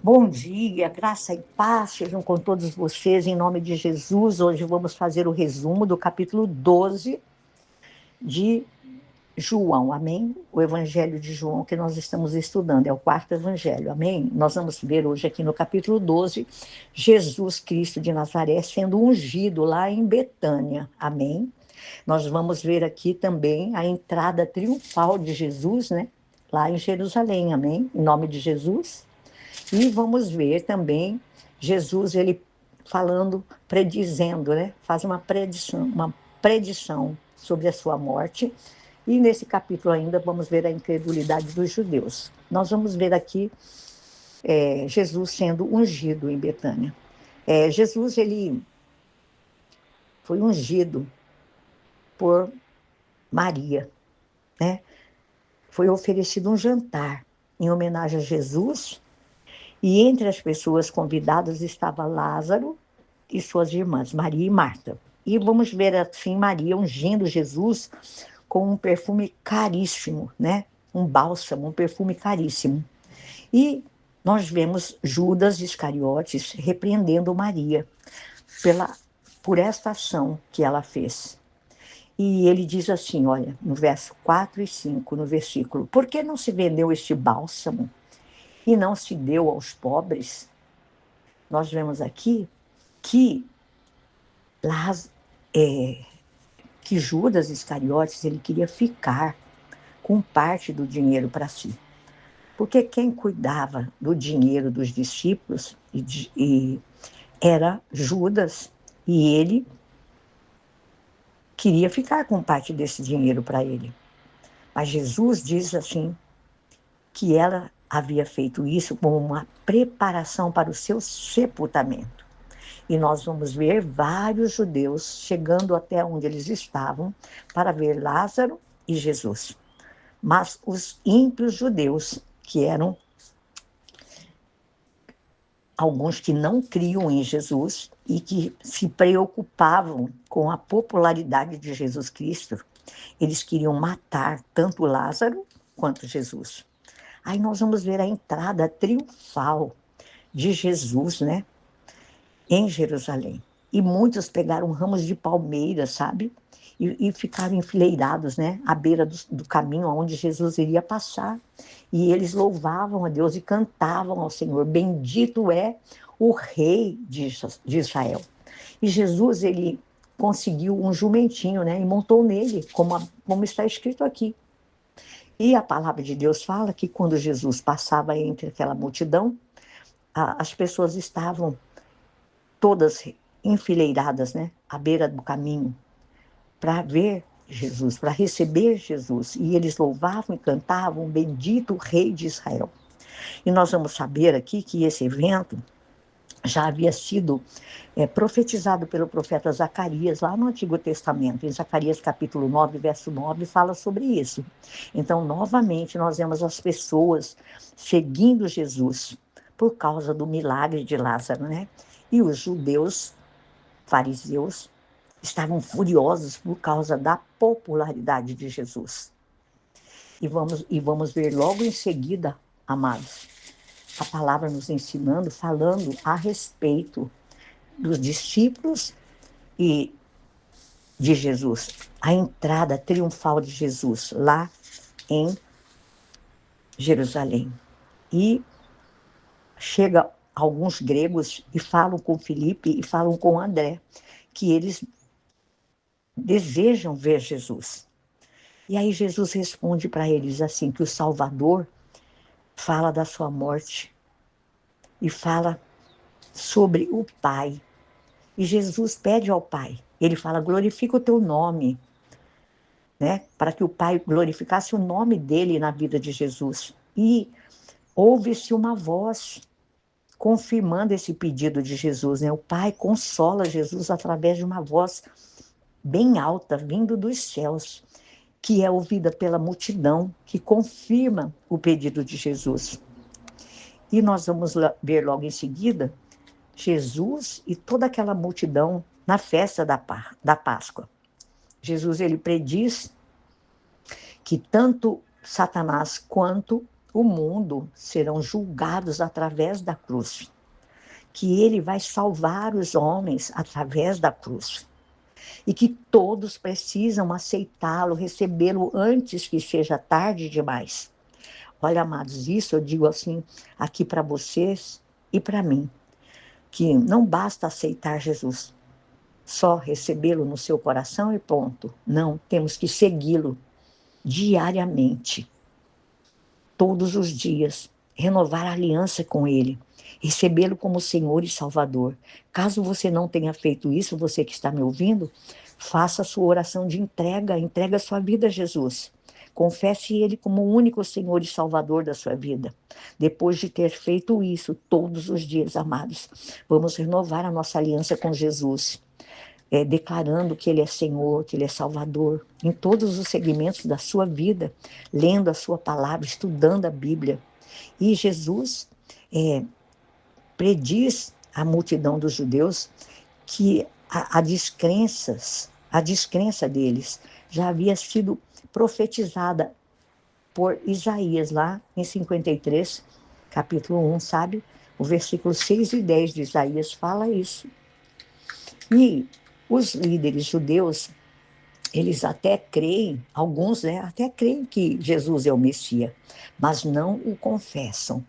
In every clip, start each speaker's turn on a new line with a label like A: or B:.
A: Bom dia, graça e paz sejam com todos vocês, em nome de Jesus. Hoje vamos fazer o resumo do capítulo 12 de João, amém? O Evangelho de João que nós estamos estudando, é o quarto Evangelho, amém? Nós vamos ver hoje aqui no capítulo 12, Jesus Cristo de Nazaré sendo ungido lá em Betânia, amém? Nós vamos ver aqui também a entrada triunfal de Jesus, né? Lá em Jerusalém, amém? Em nome de Jesus. E vamos ver também Jesus, ele falando, predizendo, né? Faz uma predição sobre a sua morte. E nesse capítulo ainda vamos ver a incredulidade dos judeus. Nós vamos ver aqui Jesus sendo ungido em Betânia. Jesus, ele foi ungido por Maria, né? Foi oferecido um jantar em homenagem a Jesus, e entre as pessoas convidadas estava Lázaro e suas irmãs, Maria e Marta. E vamos ver assim Maria ungindo Jesus com um perfume caríssimo, né? Um bálsamo, um perfume caríssimo. E nós vemos Judas Iscariotes repreendendo Maria pela, por esta ação que ela fez. E ele diz assim, olha, no verso 4 e 5, no versículo: por que não se vendeu este bálsamo e não se deu aos pobres? Nós vemos aqui que Lázaro, que Judas Iscariotes, ele queria ficar com parte do dinheiro para si. Porque quem cuidava do dinheiro dos discípulos era Judas, e ele queria ficar com parte desse dinheiro para ele. Mas Jesus diz assim que ela havia feito isso como uma preparação para o seu sepultamento. E nós vamos ver vários judeus chegando até onde eles estavam para ver Lázaro e Jesus. Mas os ímpios judeus, que eram alguns que não criam em Jesus e que se preocupavam com a popularidade de Jesus Cristo, eles queriam matar tanto Lázaro quanto Jesus. Aí nós vamos ver a entrada triunfal de Jesus, né, em Jerusalém. E muitos pegaram ramos de palmeira, sabe? E ficaram enfileirados, né, à beira do caminho onde Jesus iria passar. E eles louvavam a Deus e cantavam ao Senhor: bendito é o rei de Israel. E Jesus, ele conseguiu um jumentinho, né, e montou nele, como está escrito aqui. E a palavra de Deus fala que quando Jesus passava entre aquela multidão, as pessoas estavam todas enfileiradas, né, à beira do caminho, para ver Jesus, para receber Jesus. E eles louvavam e cantavam: bendito o rei de Israel. E nós vamos saber aqui que esse evento já havia sido profetizado pelo profeta Zacarias, lá no Antigo Testamento. Em Zacarias capítulo 9, verso 9, fala sobre isso. Então, novamente, nós vemos as pessoas seguindo Jesus por causa do milagre de Lázaro, né? E os judeus, fariseus, estavam furiosos por causa da popularidade de Jesus. E vamos ver logo em seguida, amados, a palavra nos ensinando, falando a respeito dos discípulos e de Jesus, a entrada triunfal de Jesus lá em Jerusalém. E chega alguns gregos e falam com Filipe e falam com André, que eles desejam ver Jesus. E aí Jesus responde para eles assim, que o Salvador fala da sua morte e fala sobre o Pai. E Jesus pede ao Pai, ele fala: glorifica o teu nome, né? Para que o Pai glorificasse o nome dele na vida de Jesus. E ouve-se uma voz confirmando esse pedido de Jesus, né? O Pai consola Jesus através de uma voz bem alta, vindo dos céus, que é ouvida pela multidão, que confirma o pedido de Jesus. E nós vamos ver logo em seguida Jesus e toda aquela multidão na festa da Páscoa. Jesus, ele prediz que tanto Satanás quanto o mundo serão julgados através da cruz, que ele vai salvar os homens através da cruz, e que todos precisam aceitá-lo, recebê-lo antes que seja tarde demais. Olha, amados, isso eu digo assim aqui para vocês e para mim, que não basta aceitar Jesus, só recebê-lo no seu coração e ponto. Não, temos que segui-lo diariamente, todos os dias, renovar a aliança com ele, recebê-lo como Senhor e Salvador. Caso você não tenha feito isso, você que está me ouvindo, faça a sua oração de entrega, entrega a sua vida a Jesus. Confesse ele como o único Senhor e Salvador da sua vida. Depois de ter feito isso todos os dias, amados, vamos renovar a nossa aliança com Jesus, declarando que ele é Senhor, que ele é Salvador, em todos os segmentos da sua vida, lendo a sua palavra, estudando a Bíblia. E Jesus prediz à multidão dos judeus que a descrença deles já havia sido profetizada por Isaías, lá em 53, capítulo 1, sabe? O versículo 6 e 10 de Isaías fala isso. E os líderes judeus, eles até creem, alguns, né, até creem que Jesus é o Messias, mas não o confessam,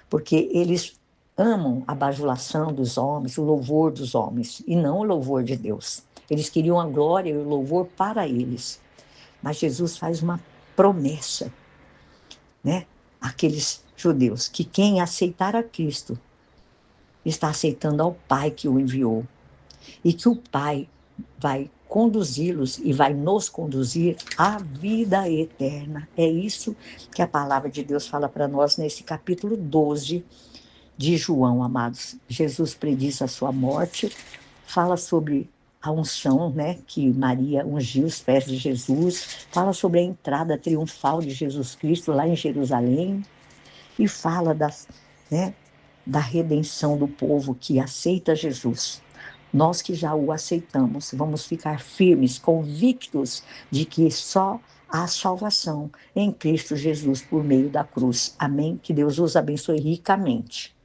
A: porque eles amam a bajulação dos homens, o louvor dos homens, e não o louvor de Deus. Eles queriam a glória e o louvor para eles. Mas Jesus faz uma promessa, né, àqueles judeus, que quem aceitar a Cristo está aceitando ao Pai que o enviou, e que o Pai vai conduzi-los e vai nos conduzir à vida eterna. É isso que a palavra de Deus fala para nós nesse capítulo 12 de João, amados. Jesus prediz a sua morte, fala sobre a unção, né, que Maria ungiu os pés de Jesus, fala sobre a entrada triunfal de Jesus Cristo lá em Jerusalém, e fala né, da redenção do povo que aceita Jesus. Nós que já o aceitamos, vamos ficar firmes, convictos de que só há salvação em Cristo Jesus por meio da cruz. Amém? Que Deus os abençoe ricamente.